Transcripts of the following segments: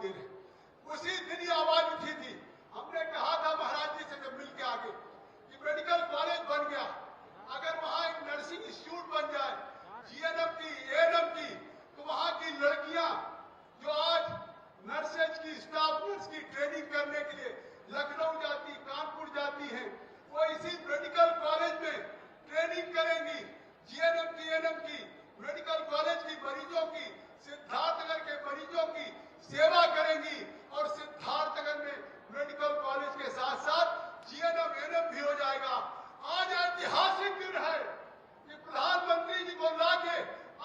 दे रहे हैं। उसी दिन ये आवाज उठी थी, हमने कहा था महाराज जी से जब मिल के आगे कि मेडिकल कॉलेज बन गया, अगर वहां एक नर्सिंग इंस्टीट्यूट बन जाए जीएनएम की, एएनएम की, तो वहां की लड़कियां जो आज नर्सेज की, स्टाफ नर्स की ट्रेनिंग करने के लिए लखनऊ जाती, कानपुर जाती हैं, वो इसी मेडिकल कॉलेज में ट्रेनिंग करेंगी। जीएनएम की, एएनएम की, मेडिकल कॉलेज की मरीजों की, सिद्धार्थनगर के मरीजों की सेवा करेंगी और सिद्धार्थनगर में मेडिकल कॉलेज के साथ साथ जीएनएम, एएनएम भी हो जाएगा। आज ऐतिहासिक दिन है कि प्रधानमंत्री जी को लाके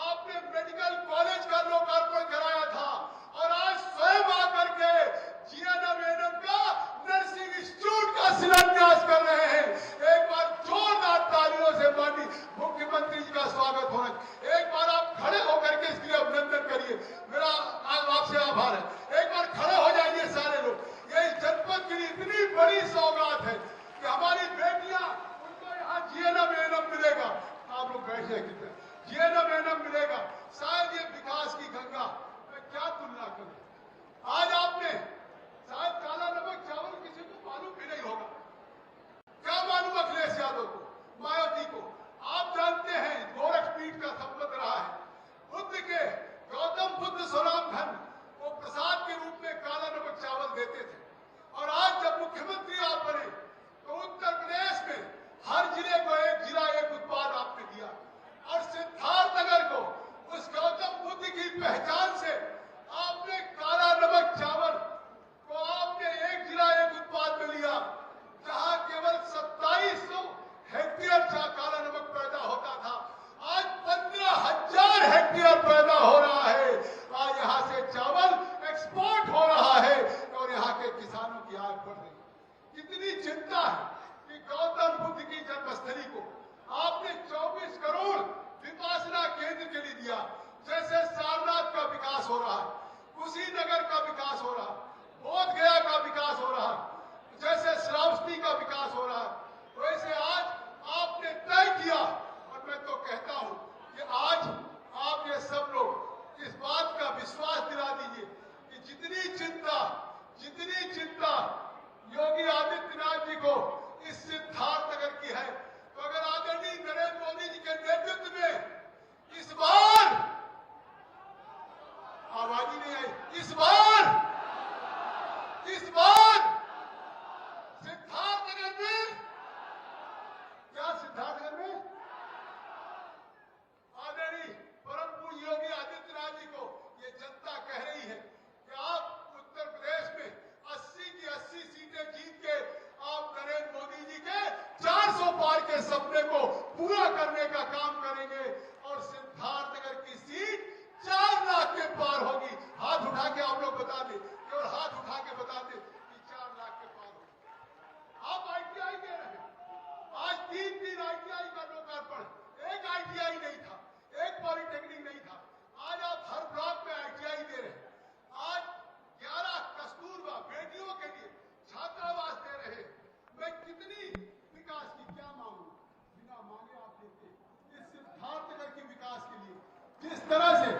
आपने मेडिकल कॉलेज का लोकार्पण कराया था और आज स्वयं आकर के जीएनएम, एएनएम का नर्सिंग इंस्टीट्यूट का शिलान्यास कर रहे हैं। एक बार जोरदार तालियों से माननीय मुख्यमंत्री जी का स्वागत होना। एक बार आप खड़े होकर के इसके लिए अभिनंदन करिए, मेरा आपसे आभार है। एक बार खड़े हो जाइए सारे लोग। ये जनपद के लिए इतनी बड़ी सौगात है कि हमारी बेटियां, उनको यहाँ जीएनएम, एएनएम मिलेगा। आप लोग बैठ जाए, कितने जीएनएम, एएनएम मिलेगा। शायद ये विकास की गंगा में क्या तुलना करूं। आज आपने शायद काला नमक चावल किसी को मालूम भी नहीं होगा। क्या मालूम अखिलेश यादव को, मायावती को? आप जानते हैं गोरखपीठ का संबंध रहा है। बुद्ध के, गौतम बुद्ध स्वराम धन वो प्रसाद के रूप में काला नमक चावल देते थे। और आज जब मुख्यमंत्री आप बने तो उत्तर प्रदेश में हर जिले को एक जिला, एक उत्पाद आपने दिया और सिद्धार्थनगर को उस गौतम बुद्ध की पहचान से आपने काला नमक चावल को आपने एक जिला, एक उत्पाद में लिया। जहां केवल 2700 हेक्टेयर काला नमक पैदा होता था, आज 15,000 हेक्टेयर पैदा हो रहा है। आज यहां से चावल एक्सपोर्ट हो रहा है और यहां के किसानों की आय बढ़ रही है। कितनी चिंता है कि गौतम बुद्ध की जन्मस्थली को आपने 24 करोड़ विपासना केंद्र के लिए दिया। जैसे सारनाथ का विकास हो रहा है, कुशीनगर का विकास हो रहा है, बोध गया का विकास हो रहा है, जैसे श्रावस्ती का विकास हो रहा है, वैसे आज आपने तय किया। और मैं तो कहता हूं कि आज आप ये सब लोग इस बात का विश्वास दिला दीजिए कि जितनी चिंता योगी आदित्यनाथ जी को इस सिद्धार्थनगर की है, तो अगर आदरणीय नरेंद्र मोदी जी के नेतृत्व में इस बार, आवाज ही नहीं आई, इस बार सिद्धार्थनगर में, क्या सिद्धार्थनगर में आदरणीय परम पूज्य योगी आदित्यनाथ जी को ये जनता कह रही है कि आप उत्तर प्रदेश में 80 की 80 सीटें जीत के आप नरेंद्र मोदी जी के 400 पार के सपने को पूरा करने का काम करेंगे और सिद्धार्थनगर की सीट 4 लाख के पार होगी। हाथ उठा के आप लोग बता दें, केवल हाथ उठा के बता दें कि 4 लाख के पार होगी। आप आईटीआई दे रहे हैं, आज 3 आईटीआई का लोकार्पण, एक आईटीआई नहीं था, एक पॉलिटेक्निक नहीं था, आज आप हर ब्लॉक में आईटीआई दे रहे हैं। आज 11 कस्तूरबा बेटियों के लिए छात्रावास दे रहे हैं। मैं कितनी विकास की क्या मांगू, बिना मांगे आप देते इस सिद्धार्थनगर की विकास के लिए। जिस तरह से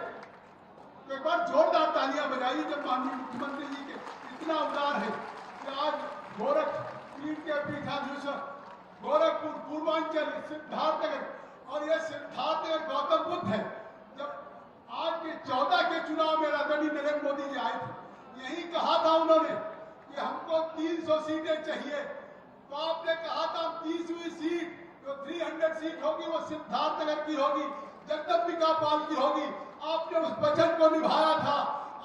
एक बार जोरदार तालियां बजाइए जब माननीय मुख्यमंत्री जी के इतना उदार है कि आज गोरखपीठ के पीठाधीश्वर गोरखपुर, पूर्वांचल, सिद्धार्थनगर और यह सिद्धार्थनगर गौतम बुद्ध है। जब आज के 14 के चुनाव में आदरणीय नरेंद्र मोदी जी आए थे, यही कहा था उन्होंने कि हमको 300 सीटें चाहिए। तो आपने कहा था 30वीं सीट जो 300 सीट होगी वो सिद्धार्थनगर की होगी, जगदम्बिका पाल की होगी। आपने उस वचन को निभाया था।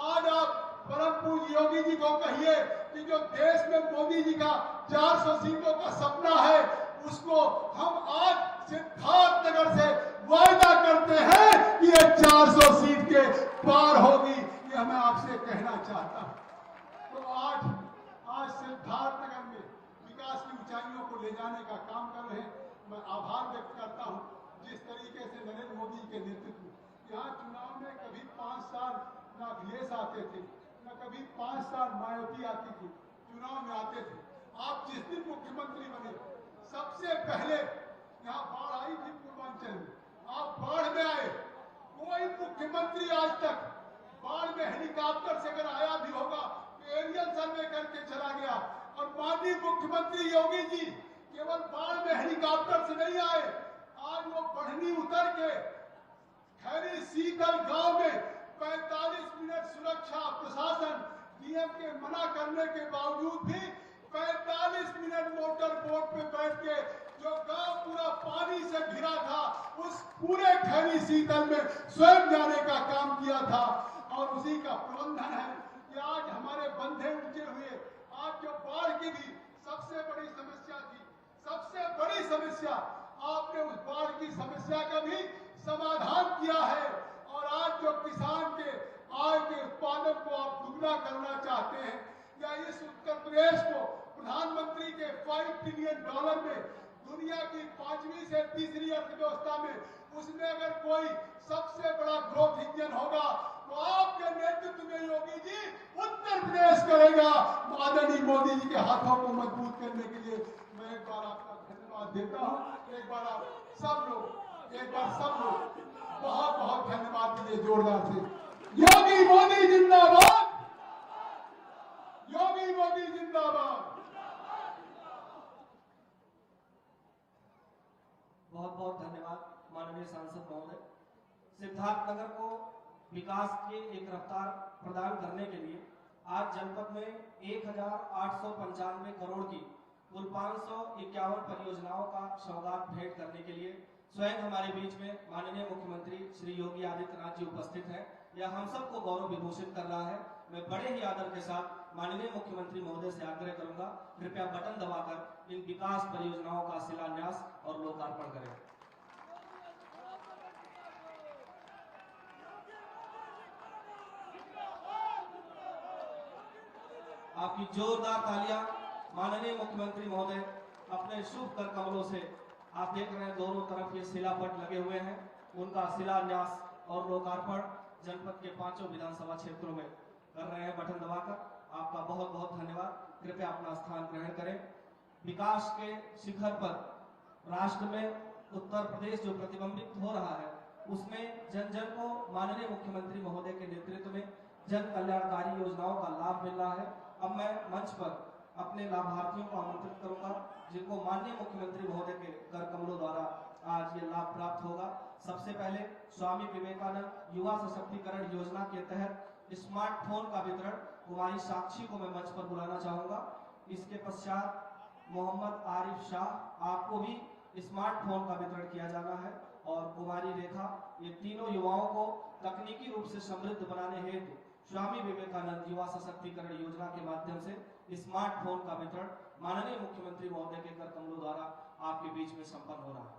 आज आप परम पूज्य योगी जी को कहिए कि जो देश में मोदी जी का 400 सीटों का सपना है, उसको हम आज सिद्धार्थनगर से वायदा करते हैं कि ये 400 सीट के पार होगी। ये मैं आपसे कहना चाहता हूं। तो आज सिद्धार्थनगर में विकास की ऊंचाइयों को ले जाने का काम कर रहे हैं। मैं आभार व्यक्त करता हूं जिस तरीके से नरेंद्र मोदी के नेतृत्व में यहाँ चुनाव में कभी 5 साल न अखिलेश आते थे, न कभी 5 साल मायावती आती थी, चुनाव में आते थे। आप जिस दिन मुख्यमंत्री बने सबसे पहले यहाँ बाढ़ आई थी पूर्वांचल में, आप बाढ़ में आए। कोई मुख्यमंत्री आज तक बाढ़ में हेलीकॉप्टर से अगर आया भी होगा आज वो बढ़नी उतर के खैरी सीतल गांव में 45 मिनट सुरक्षा प्रशासन डीएम के मना करने के बावजूद भी 45 मिनट मोटर बोट पे बैठ के जो गांव पूरा पानी से घिरा था उस पूरे खैरी सीतल में स्वयं जाने का काम किया था। और उसी का प्रबंधन है कि आज हमारे बंधे ऊंचे हुए। आज जो बाढ़ की भी सबसे बड़ी समस्या थी, सबसे बड़ी समस्या, आपने उस बाढ़ की समस्या का भी समाधान किया है। और आज जो किसान के आय के उत्पादन को आप दुगना करना चाहते हैं, या इस उत्तर प्रदेश को प्रधानमंत्री के $5 ट्रिलियन में दुनिया की 5वीं से तीसरी अर्थव्यवस्था में उसमें अगर कोई सबसे बड़ा ग्रोथ इंजन होगा तो आपके नेतृत्व में योगी जी उत्तर प्रदेश करेगा। आदरणीय मोदी जी के हाथों को मजबूत करने के लिए मैं एक बार आपका धन्यवाद देता हूं। एक बार आप सब लोग बहुत बहुत धन्यवाद दीजिए जोरदार से। योगी मोदी जिंदाबाद, योगी मोदी जिंदाबाद। बहुत बहुत धन्यवाद माननीय सांसद महोदय। सिद्धार्थनगर को विकास की एक रफ्तार प्रदान करने के लिए आज जनपद में 1895 करोड़ की कुल 551 परियोजनाओं का सौगात भेंट करने के लिए स्वयं हमारे बीच में माननीय मुख्यमंत्री श्री योगी आदित्यनाथ जी उपस्थित हैं। यह हम सबको गौरव विभूषित कर रहा है। मैं बड़े ही आदर के साथ माननीय मुख्यमंत्री महोदय से आग्रह करूंगा, कृपया बटन दबाकर इन विकास परियोजनाओं का शिलान्यास और लोकार्पण करें। आपकी जोरदार तालियां माननीय मुख्यमंत्री महोदय अपने शुभ कर कमलों से, आप देख रहे हैं दोनों तरफ ये शिलापट लगे हुए हैं, उनका शिलान्यास और लोकार्पण जनपद के 5 विधानसभा क्षेत्रों में कर रहे हैं बटन दबाकर। आपका बहुत बहुत धन्यवाद। कृपया अपना स्थान ग्रहण करें। विकास के शिखर पर राष्ट्र में उत्तर प्रदेश जो प्रतिबिंबित हो रहा है उसमें जन जन को माननीय मुख्यमंत्री महोदय के नेतृत्व में जन कल्याणकारी योजनाओं का लाभ मिल रहा है। अब मैं मंच पर अपने लाभार्थियों को आमंत्रित करूंगा जिनको माननीय मुख्यमंत्री महोदय के कर कमलों द्वारा आज ये लाभ प्राप्त होगा। सबसे पहले स्वामी विवेकानंद युवा सशक्तिकरण योजना के तहत स्मार्टफोन का वितरण कुमारी साक्षी को मैं मंच पर बुलाना चाहूंगा। इसके पश्चात मोहम्मद आरिफ शाह, आपको भी स्मार्टफोन का वितरण किया जाना है, और कुमारी रेखा, ये तीनों युवाओं को तकनीकी रूप से समृद्ध बनाने हेतु स्वामी विवेकानंद युवा सशक्तिकरण योजना के माध्यम से स्मार्टफोन का वितरण माननीय मुख्यमंत्री महोदय के कर कमलों द्वारा आपके बीच में संपन्न हो रहा है।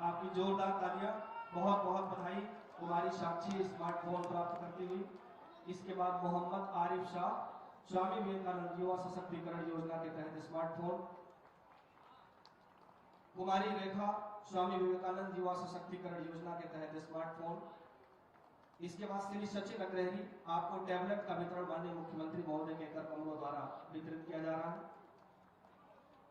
आपकी जोरदार तालियां। बहुत बहुत बधाई कुमारी साक्षी स्मार्टफोन प्राप्त करती हुई। इसके बाद मोहम्मद आरिफ शाह, स्वामी विवेकानंद युवा सशक्तिकरण योजना के तहत स्मार्टफोन। कुमारी रेखा, स्वामी विवेकानंद युवा सशक्तिकरण योजना के तहत स्मार्टफोन। इसके बाद श्री सचिन अग्रहरी, आपको टैबलेट का वितरण माननीय मुख्यमंत्री महोदय के कर कमलों द्वारा वितरित किया जा रहा है।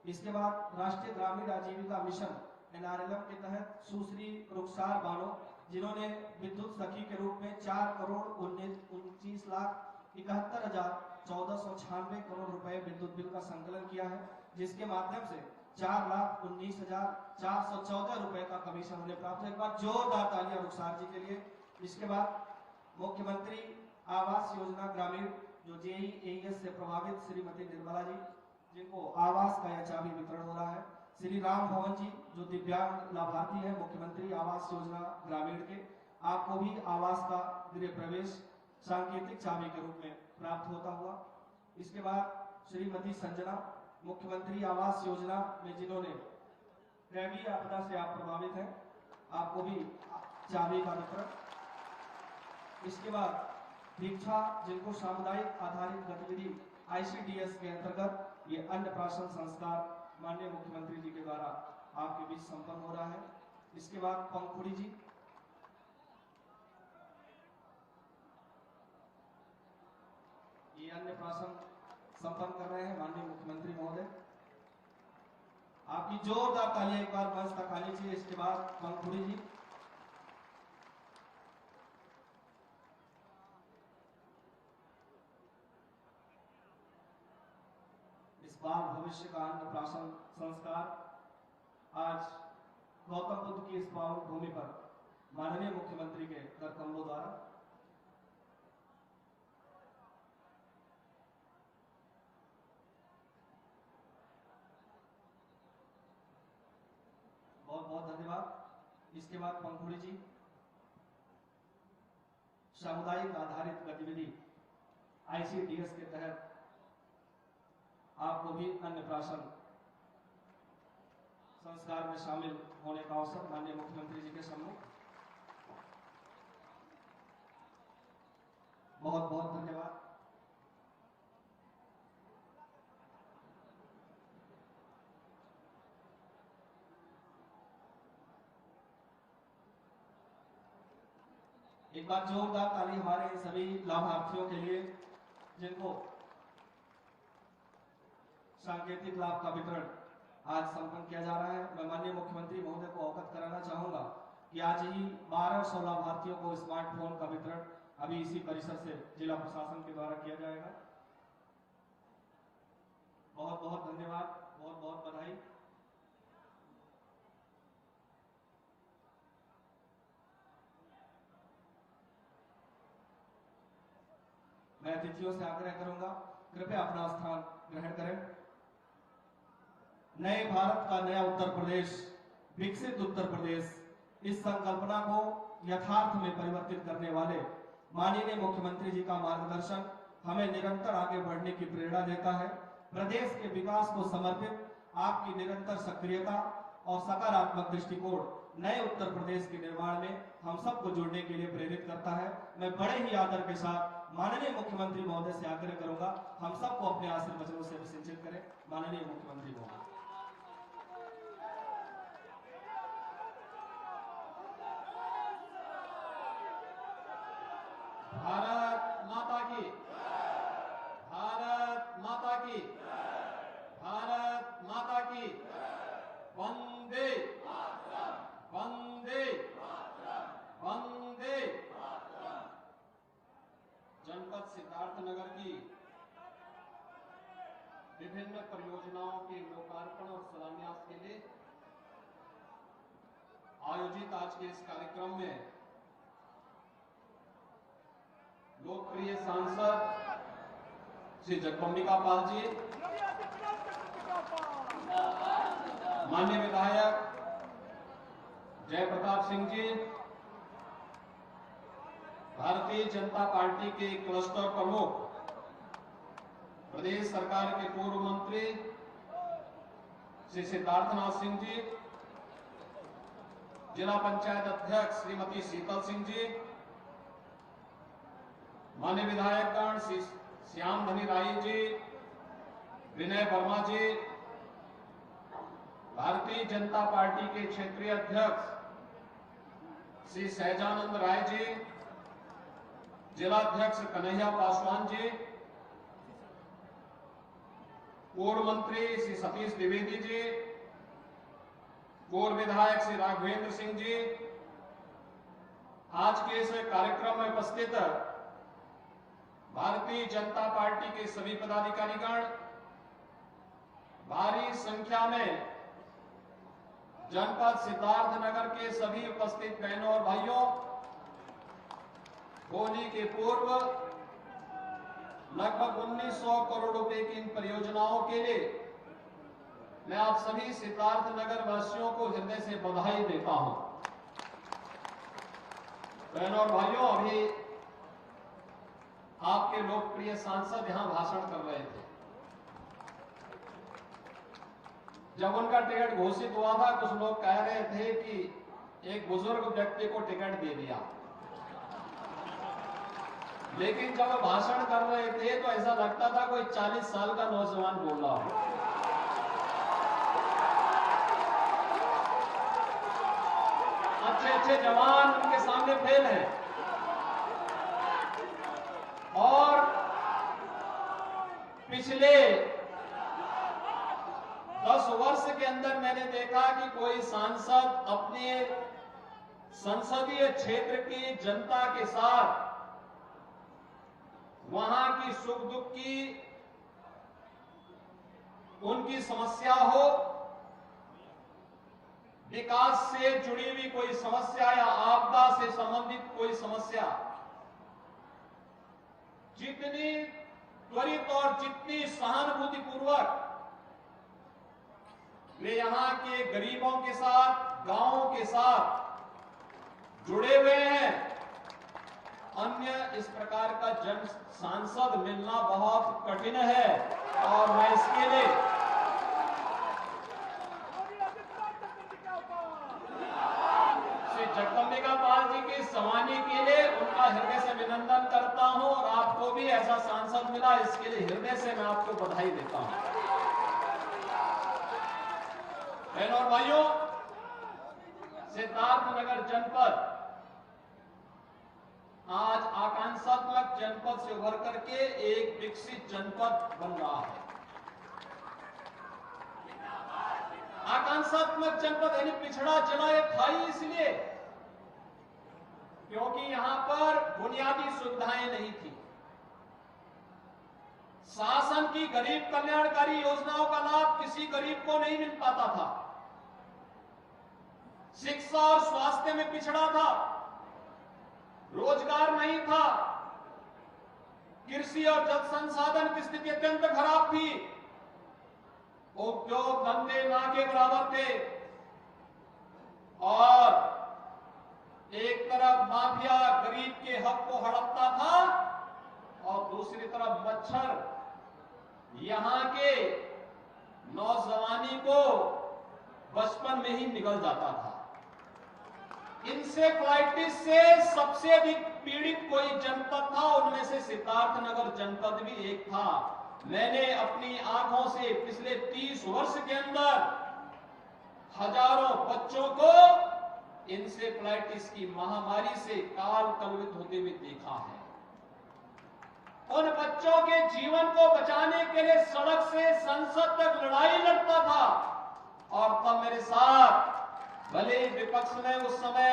इसके बाद राष्ट्रीय ग्रामीण आजीविका मिशन NRLM के तहत सुश्री रुखसार बानो, जिन्होंने विद्युत सखी के रूप में 4,29,71,1496 करोड़ रुपए विद्युत बिल का संकलन किया है, जिसके माध्यम से 4,19,414 रुपए का कमीशन उन्हें प्राप्त है। एक बार जोरदार तालियां रुखसार जी के लिए। इसके बाद मुख्यमंत्री आवास योजना ग्रामीण जो JEAS से प्रभावित श्रीमती निर्मला जी, जिनको आवास का यह चाबी वितरण हो रहा है। श्री राम भवन जी जो दिव्यांग लाभार्थी है मुख्यमंत्री आवास योजना ग्रामीण के, आपको भी आवास का गृह प्रवेश सांकेतिक चाबी के रूप में प्राप्त होता हुआ। इसके बाद श्रीमती संजना, मुख्यमंत्री आवास योजना में जिन्होंने दैवीय आपदा से आप प्रभावित हैं, आपको भी चाबी का वितरण। इसके बाद दीक्षा, जिनको सामुदायिक आधारित गतिविधि ICDS के अंतर्गत ये अन्नप्राशन संस्कार माननीय मुख्यमंत्री जी के द्वारा आपके बीच संपन्न हो रहा है। इसके बाद पंखुड़ी जी, ये अन्नप्राशन संपन्न कर रहे हैं माननीय मुख्यमंत्री महोदय। आपकी जोरदार तालियां एक बार मंच तक आनी चाहिए। इसके बाद पंखुड़ी जी, बाल भविष्य का अन्नप्राशन संस्कार आज गौतम बुद्ध की इस पावन भूमि पर माननीय मुख्यमंत्री के कर कमलों द्वारा बहुत बहुत धन्यवाद। इसके बाद पंखुड़ी जी सामुदायिक आधारित गतिविधि ICDS के तहत आपको भी अन्नप्राशन संस्कार में शामिल होने का अवसर माननीय मुख्यमंत्री जी के सम्मुख बहुत बहुत धन्यवाद। एक बार जोरदार ताली हमारे सभी लाभार्थियों के लिए जिनको सांकेतिक लाभ का वितरण आज संपन्न किया जा रहा है। मैं माननीय मुख्यमंत्री महोदय को अवगत कराना चाहूंगा कि आज ही 1200 लाभार्थियों को स्मार्टफोन का वितरण अभी इसी परिसर से जिला प्रशासन के द्वारा किया जाएगा। बहुत बहुत धन्यवाद, बहुत बहुत बधाई। मैं अतिथियों से आग्रह करूंगा कृपया अपना स्थान ग्रहण करें। नए भारत का नया उत्तर प्रदेश, विकसित उत्तर प्रदेश, इस संकल्पना को यथार्थ में परिवर्तित करने वाले माननीय मुख्यमंत्री जी का मार्गदर्शन हमें निरंतर आगे बढ़ने की प्रेरणा देता है। प्रदेश के विकास को समर्पित आपकी निरंतर सक्रियता और सकारात्मक दृष्टिकोण नए उत्तर प्रदेश के निर्माण में हम सबको जुड़ने के लिए प्रेरित करता है। मैं बड़े ही आदर के साथ माननीय मुख्यमंत्री महोदय से आग्रह करूंगा हम सबको अपने आशीर्वचनों से सिंचित करें। माननीय मुख्यमंत्री महोदय। भारत माता की, भारत माता की, भारत माता की, वंदे वंदे वंदे। जनपद सिद्धार्थनगर की विभिन्न परियोजनाओं के लोकार्पण और शिलान्यास के लिए आयोजित आज के इस कार्यक्रम में लोकप्रिय सांसद श्री जगदम्बिका पाल जी, माननीय विधायक जय प्रताप सिंह जी, भारतीय जनता पार्टी के क्लस्टर प्रमुख प्रदेश सरकार के पूर्व मंत्री श्री सिद्धार्थनाथ सिंह जी, जिला पंचायत अध्यक्ष श्रीमती शीतल सिंह जी, माननीय विधायकगण श्री श्याम धनी राय जी, विनय वर्मा जी, भारतीय जनता पार्टी के क्षेत्रीय अध्यक्ष श्री सहजानंद राय जी, जिला अध्यक्ष कन्हैया पासवान जी, पूर्व मंत्री श्री सतीश द्विवेदी जी, पूर्व विधायक श्री राघवेंद्र सिंह जी, आज के इस कार्यक्रम में उपस्थित भारतीय जनता पार्टी के सभी पदाधिकारीगण, भारी संख्या में जनपद सिद्धार्थनगर के सभी उपस्थित बहनों और भाइयों, होली के पूर्व लगभग 1900 करोड़ रुपए की इन परियोजनाओं के लिए मैं आप सभी सिद्धार्थनगर वासियों को हृदय से बधाई देता हूं। बहनों और भाइयों, अभी आपके लोकप्रिय सांसद यहां भाषण कर रहे थे। जब उनका टिकट घोषित हुआ था, कुछ लोग कह रहे थे कि एक बुजुर्ग व्यक्ति को टिकट दे दिया, लेकिन जब वो भाषण कर रहे थे तो ऐसा लगता था कोई 40 साल का नौजवान बोल रहा हो। अच्छे अच्छे जवान उनके सामने फेल हैं। और पिछले 10 वर्ष के अंदर मैंने देखा कि कोई सांसद अपने संसदीय क्षेत्र की जनता के साथ वहां की सुख दुख की उनकी समस्या हो, विकास से जुड़ी हुई कोई समस्या या आपदा से संबंधित कोई समस्या, जितनी त्वरित और जितनी सहानुभूतिपूर्वक वे यहां के गरीबों के साथ, गांवों के साथ जुड़े हुए हैं, अन्य इस प्रकार का जन सांसद मिलना बहुत कठिन है। और मैं इसके लिए श्री जगदम्बिका पाल जी की सवानी के लिए उनका हृदय से अभिनंदन करता हूं, और आपको भी ऐसा सांसद मिला, इसके लिए हृदय से मैं आपको बधाई देता हूं। बहनों और भाइयों, सिद्धार्थनगर जनपद आज आकांक्षात्मक जनपद से उभर करके एक विकसित जनपद बन रहा है। आकांक्षात्मक जनपद यानी पिछड़ा जिला ये था ही इसलिए क्योंकि यहां पर बुनियादी सुविधाएं नहीं थी। शासन की गरीब कल्याणकारी योजनाओं का लाभ किसी गरीब को नहीं मिल पाता था। शिक्षा और स्वास्थ्य में पिछड़ा था, रोजगार नहीं था, कृषि और जल संसाधन की स्थिति अत्यंत खराब थी, उद्योग धंधे ना के बराबर थे, और एक तरफ माफिया गरीब के हक को हड़पता था और दूसरी तरफ मच्छर यहां के नौजवानी को बचपन में ही निगल जाता था। इंसेफ्लाइटिस से सबसे अधिक पीड़ित कोई जनपद था, उनमें से सिद्धार्थनगर जनपद भी एक था। मैंने अपनी आंखों से पिछले 30 वर्ष के अंदर हजारों बच्चों को इंसेफ्लाइटिस की महामारी से काल कलवित होते हुए देखा है। उन बच्चों के जीवन को बचाने के लिए सड़क से संसद तक लड़ाई लड़ता था, और तब मेरे साथ भले ही विपक्ष में उस समय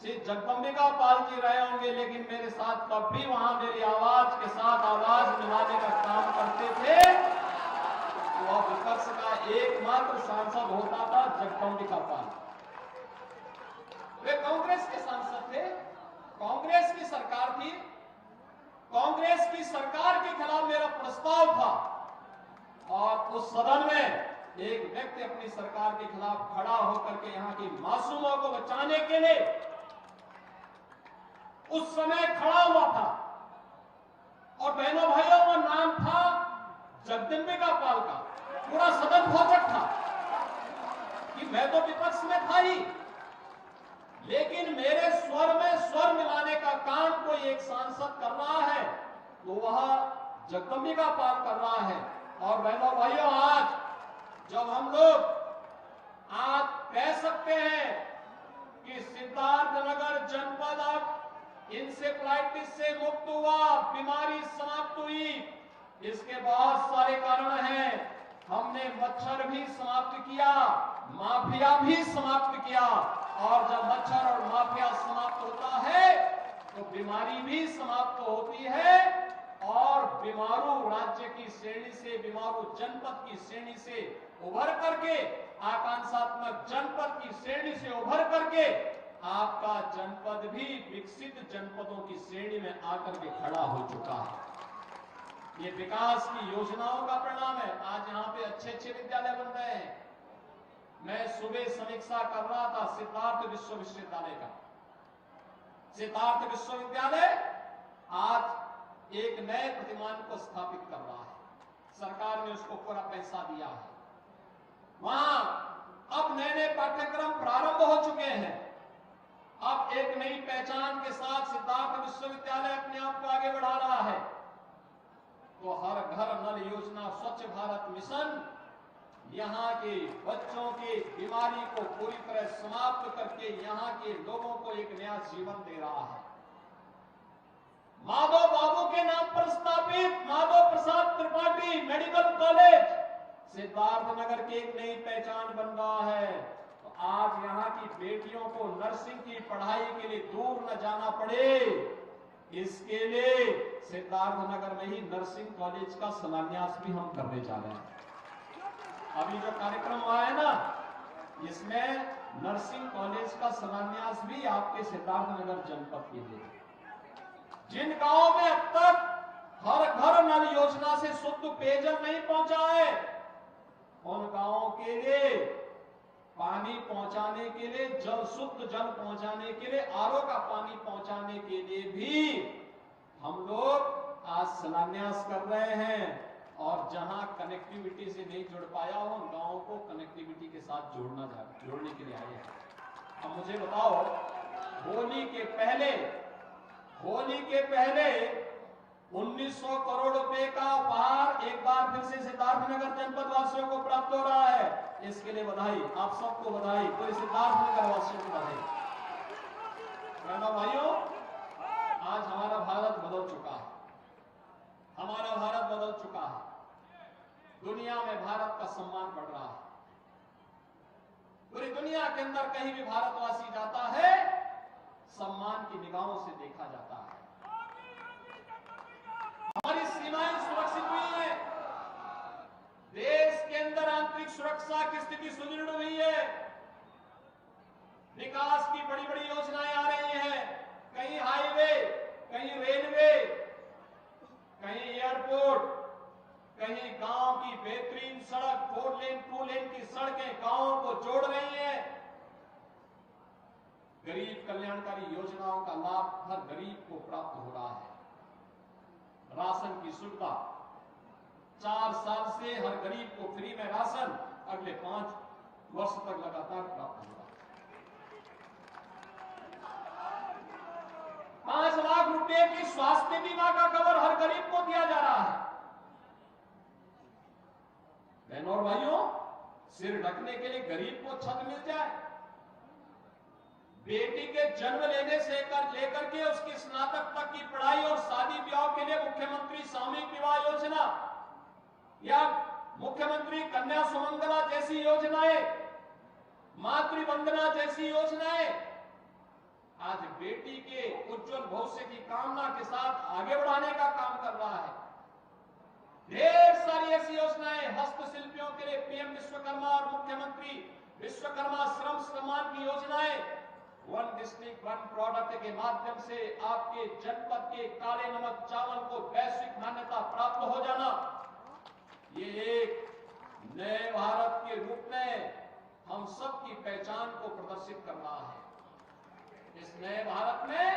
श्री जगदम्बिका पाल जी रहे होंगे, लेकिन मेरे साथ तब भी वहां मेरी आवाज के साथ आवाज मिलाने का काम करते थे। वह विपक्ष का एकमात्र सांसद होता था जगदम्बिका पाल। वे कांग्रेस के सांसद थे, कांग्रेस की सरकार थी, कांग्रेस की सरकार के खिलाफ मेरा प्रस्ताव था, और उस सदन में एक व्यक्ति अपनी सरकार के खिलाफ खड़ा होकर के यहाँ की मासूमों को बचाने के लिए उस समय खड़ा हुआ था, और बहनों भाइयों वो नाम था जगदम्बिका पाल का। पूरा सदन भौचक था कि मैं तो विपक्ष में था ही, लेकिन मेरे स्वर में स्वर मिलाने का काम कोई एक सांसद कर रहा है तो वह जगदम्बिका पाल कर रहा है। और बहनों भाइयों, आज जब हम लोग आज कह सकते हैं कि सिद्धार्थनगर जनपद अब इंसेफ्लाइटिस से मुक्त हुआ, बीमारी समाप्त हुई, इसके बहुत सारे कारण हैं। हमने मच्छर भी समाप्त किया, माफिया भी समाप्त किया, और जब मच्छर और माफिया समाप्त होता है तो बीमारी भी समाप्त होती है, और बीमारू राज्य की श्रेणी से, बीमारू जनपद की श्रेणी से उभर करके, आकांक्षात्मक जनपद की श्रेणी से उभर करके आपका जनपद भी विकसित जनपदों की श्रेणी में आकर के खड़ा हो चुका है। ये विकास की योजनाओं का परिणाम है। आज यहाँ पे अच्छे अच्छे विद्यालय बन रहे हैं। मैं सुबह समीक्षा कर रहा था सिद्धार्थ विश्वविद्यालय का। सिद्धार्थ विश्वविद्यालय आज एक नए प्रतिमान को स्थापित कर रहा है, सरकार ने उसको पूरा पैसा दिया है। वहां अब नए नए पाठ्यक्रम प्रारंभ हो चुके हैं। अब एक नई पहचान के साथ सिद्धार्थ विश्वविद्यालय अपने आप को आगे बढ़ा रहा है। तो हर घर नल योजना, स्वच्छ भारत मिशन यहाँ के बच्चों की बीमारी को पूरी तरह समाप्त करके यहाँ के लोगों को एक नया जीवन दे रहा है। माधव बाबू के नाम पर स्थापित माधव प्रसाद त्रिपाठी मेडिकल कॉलेज सिद्धार्थनगर की एक नई पहचान बन रहा है। तो आज यहाँ की बेटियों को नर्सिंग की पढ़ाई के लिए दूर न जाना पड़े, इसके लिए सिद्धार्थनगर में ही नर्सिंग कॉलेज का शिलान्यास भी हम करने जा रहे हैं। अभी जो कार्यक्रम हुआ है ना, इसमें नर्सिंग कॉलेज का शिलान्यास भी आपके सिद्धार्थनगर जनपद के लिए। जिन गांवों में अब तक हर घर नल योजना से शुद्ध पेयजल नहीं पहुंचा है, उन गांवों के लिए पानी पहुंचाने के लिए, जल शुद्ध जल पहुंचाने के लिए, आरओ का पानी पहुंचाने के लिए भी हम लोग आज शिलान्यास कर रहे हैं। और जहां कनेक्टिविटी से नहीं जुड़ पाया हो, उन गांवों को कनेक्टिविटी के साथ जोड़ने के लिए आए हैं। अब मुझे बताओ, होली के पहले 1900 करोड़ रुपए का उपहार एक बार फिर से सिद्धार्थनगर जनपद वासियों को प्राप्त हो रहा है। इसके लिए बधाई, आप सबको बधाई, पूरे सिद्धार्थनगर वासियों को बधाई। बहनों भाइयों, आज हमारा भारत बदल चुका है, हमारा भारत बदल चुका है। दुनिया में भारत का सम्मान बढ़ रहा है। पूरी दुनिया के अंदर कहीं भी भारतवासी जाता है, सम्मान की निगाहों से देखा जाता है। हमारी सीमाएं सुरक्षित हुई है, देश के अंदर आंतरिक सुरक्षा की स्थिति सुदृढ़ हुई है, विकास की बड़ी बड़ी योजनाएं आ रही हैं। कहीं हाईवे, कहीं रेलवे, कहीं एयरपोर्ट, कहीं गांव की बेहतरीन सड़क, 4 लेन 2 लेन की सड़कें गांवों को जोड़ रही हैं। गरीब कल्याणकारी योजनाओं का लाभ हर गरीब को प्राप्त हो रहा है। राशन की सुविधा, 4 साल से हर गरीब को फ्री में राशन अगले 5 वर्ष तक लगातार प्राप्त होगा। 5 लाख रुपए की स्वास्थ्य बीमा का कवर हर गरीब को दिया जा रहा है। बहनों और भाइयों, सिर ढकने के लिए गरीब को छत मिल जाए, बेटी के जन्म लेने से लेकर के उसकी स्नातक तक की पढ़ाई और शादी ब्याह के लिए मुख्यमंत्री सामूहिक विवाह योजना या मुख्यमंत्री कन्या सुमंगला जैसी योजनाएं, मातृ वंदना जैसी योजनाएं आज बेटी के उज्जवल भविष्य की कामना के साथ आगे बढ़ाने का काम कर रहा है। ढेर सारी ऐसी योजनाएं, हस्तशिल्पियों के लिए पीएम विश्वकर्मा और मुख्यमंत्री विश्वकर्मा श्रम सम्मान की योजनाएं, 1 डिस्ट्रिक्ट 1 प्रोडक्ट के माध्यम से आपके जनपद के काले नमक चावल को वैश्विक मान्यता प्राप्त हो जाना, ये एक नए भारत के रूप में हम सबकी पहचान को प्रदर्शित कर रहा है। इस नए भारत में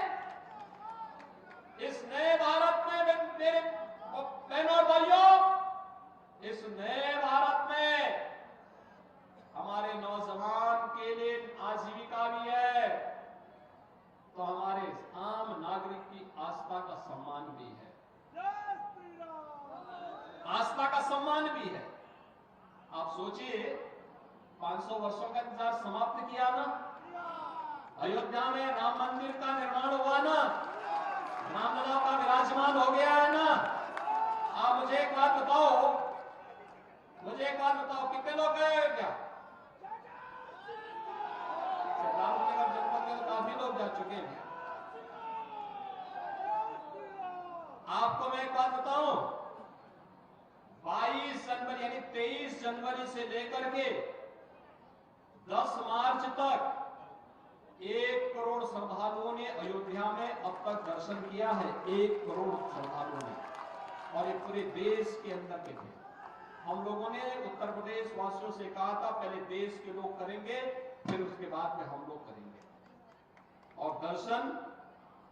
मेरे बहनों और भाइयों, इस नए भारत में हमारे नौजवान के लिए आजीविका भी है, तो हमारे आम नागरिक की आस्था का सम्मान भी है, आस्था का सम्मान भी है। आप सोचिए, 500 वर्षों का इंतजार समाप्त किया ना, अयोध्या में राम मंदिर का निर्माण हुआ ना, रामलला का विराजमान हो गया है ना। आप मुझे एक बात बताओ, कितने लोग गए अयोध्या? सिद्धार्थनगर जनपद के तो काफी लोग जा चुके हैं। आपको मैं एक बात बताऊं, 22 जनवरी यानी 23 जनवरी से लेकर के 10 मार्च तक 1 करोड़ श्रद्धालुओं ने अयोध्या में अब तक दर्शन किया है। 1 करोड़ श्रद्धालुओं ने, और ये पूरे देश के अंदर के थे। हम लोगों ने उत्तर प्रदेश वासियों से कहा था, पहले देश के लोग करेंगे, फिर उसके बाद में हम लोग करेंगे। और दर्शन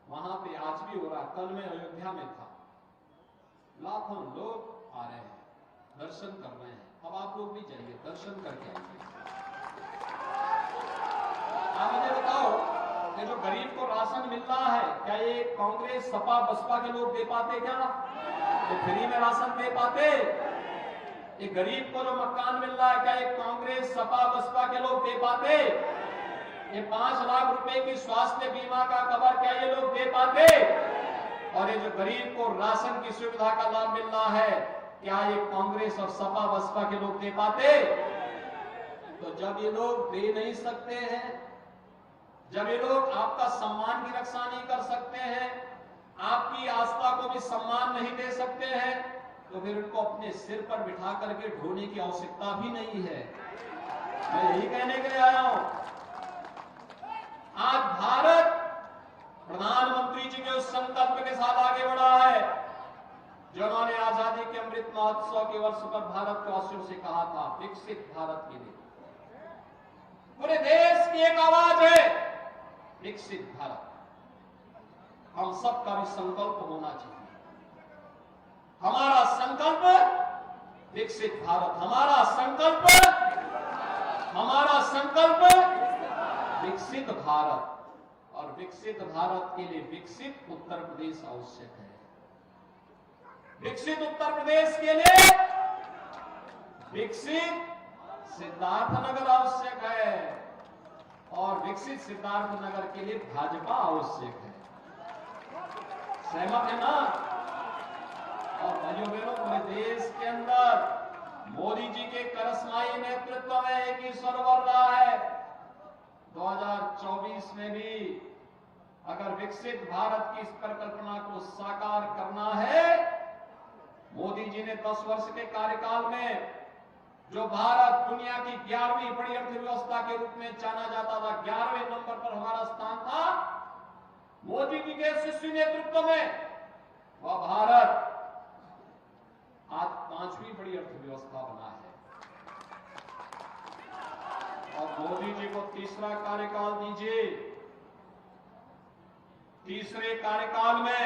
वहां पे आज भी हो रहा है। कल मैं अयोध्या में था, लाखों लोग आ रहे हैं, दर्शन कर रहे हैं। अब आप लोग भी जाइए, दर्शन करके आइए। आप मुझे बताओ, ये जो गरीब को राशन मिल रहा है, क्या ये कांग्रेस सपा बसपा के लोग दे पाते? क्या ये फ्री में राशन दे पाते? ये गरीब को जो मकान मिल रहा है, क्या ये कांग्रेस सपा बसपा के लोग दे पाते? ये 5 लाख रुपए की स्वास्थ्य बीमा का कवर क्या ये लोग दे पाते? और ये जो गरीब को राशन की सुविधा का लाभ मिल रहा है, क्या ये कांग्रेस और सपा बसपा के लोग दे पाते? तो जब ये लोग दे नहीं सकते हैं, जब ये लोग आपका सम्मान की रक्षा नहीं कर सकते हैं, आपकी आस्था को भी सम्मान नहीं दे सकते हैं, तो तो फिर उनको अपने सिर पर बिठा करके ढोने की आवश्यकता भी नहीं है। मैं यही कहने के लिए आया हूं। आज भारत प्रधानमंत्री जी के उस संकल्प के साथ आगे बढ़ा है जो उन्होंने आजादी के अमृत महोत्सव के वर्ष पर भारतवासियों से कहा था, विकसित भारत के लिए। पूरे देश की एक आवाज है, विकसित भारत। हम सबका भी संकल्प होना चाहिए। हमारा संकल्प विकसित भारत, हमारा संकल्प विकसित भारत। और विकसित भारत के लिए विकसित उत्तर प्रदेश आवश्यक है। विकसित उत्तर प्रदेश के लिए विकसित सिद्धार्थनगर आवश्यक है और विकसित सिद्धार्थनगर के लिए भाजपा आवश्यक है। सहमत है ना? और भाइयों बहनों, पूरे देश के अंदर मोदी जी के करिश्माई नेतृत्व में एक ही स्वर बढ़ रहा है। 2024 में भी अगर विकसित भारत की इस परिकल्पना को साकार करना है, मोदी जी ने 10 वर्ष के कार्यकाल में जो भारत दुनिया की 11वीं बड़ी अर्थव्यवस्था के रूप में जाना जाता था, 11वें नंबर पर हमारा स्थान था, मोदी जी के यशस्वी नेतृत्व में वह भारत आज 5वीं बड़ी अर्थव्यवस्था बना है। और मोदी जी को तीसरा कार्यकाल दीजिए। तीसरे कार्यकाल में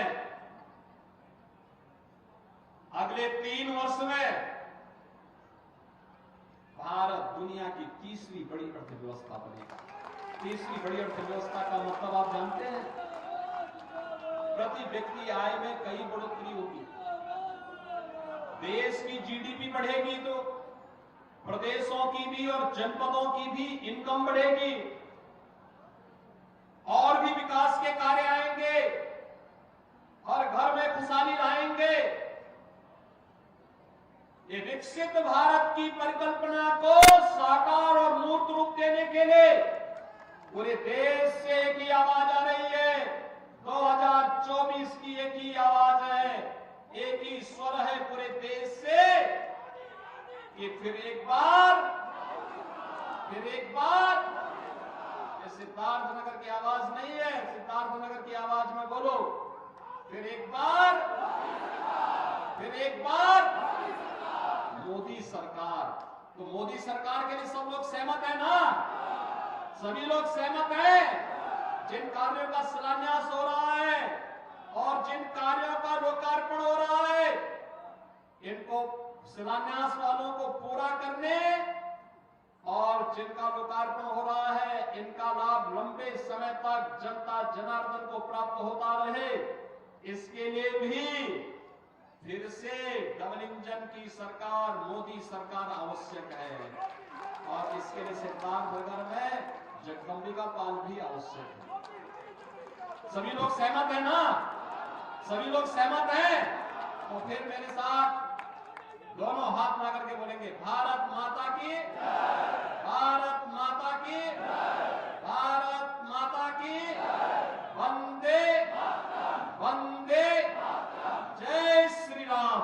अगले 3 वर्ष में भारत दुनिया की 3वीं बड़ी अर्थव्यवस्था बनेगा। 3वीं बड़ी अर्थव्यवस्था का मतलब आप जानते हैं? प्रति व्यक्ति आय में कई बढ़ोतरी होगी। देश की जीडीपी बढ़ेगी तो प्रदेशों की भी और जनपदों की भी इनकम बढ़ेगी और भी विकास के कार्य आएंगे, हर घर में खुशहाली लाएंगे। ये विकसित भारत की परिकल्पना को साकार और मूर्त रूप देने के लिए पूरे देश से एक ही आवाज आ रही है। 2024 की एक ही आवाज है, एक ही स्वर है पूरे देश से कि फिर एक बार ये सिद्धार्थनगर की आवाज नहीं है, सिद्धार्थनगर की आवाज में बोलो, फिर एक बार मोदी सरकार। तो मोदी सरकार के लिए सब लोग सहमत है ना? सभी लोग सहमत हैं। जिन कार्यों का शिलान्यास हो रहा है और जिन कार्यों का लोकार्पण हो रहा है, इनको शिलान्यास वालों को पूरा करने और जिनका लोकार्पण हो रहा है, इनका लाभ लंबे समय तक जनता जनार्दन को प्राप्त होता रहे, इसके लिए भी फिर से डबल इंजन की सरकार, मोदी सरकार आवश्यक है। और इसके लिए सिद्धार्थनगर में जगदंबिका पाल भी आवश्यक है। सभी लोग सहमत है ना? सभी लोग सहमत हैं? तो फिर मेरे साथ दोनों हाथ मिला करके बोलेंगे, भारत माता की, भारत माता की, भारत माता की, वंदे वंदे, जय श्री राम।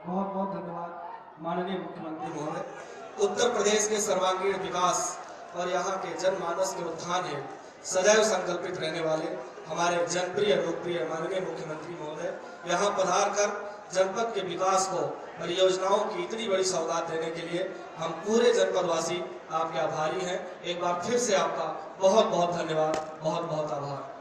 बहुत बहुत धन्यवाद माननीय मुख्यमंत्री महोदय। उत्तर प्रदेश के सर्वांगीण विकास और यहाँ के जनमानस के उत्थान है सदैव संकल्पित रहने वाले हमारे जनप्रिय लोकप्रिय माननीय मुख्यमंत्री महोदय यहाँ पधार कर जनपद के विकास को परियोजनाओं की इतनी बड़ी सौगात देने के लिए हम पूरे जनपदवासी आपके आभारी हैं। एक बार फिर से आपका बहुत बहुत धन्यवाद, बहुत बहुत आभार।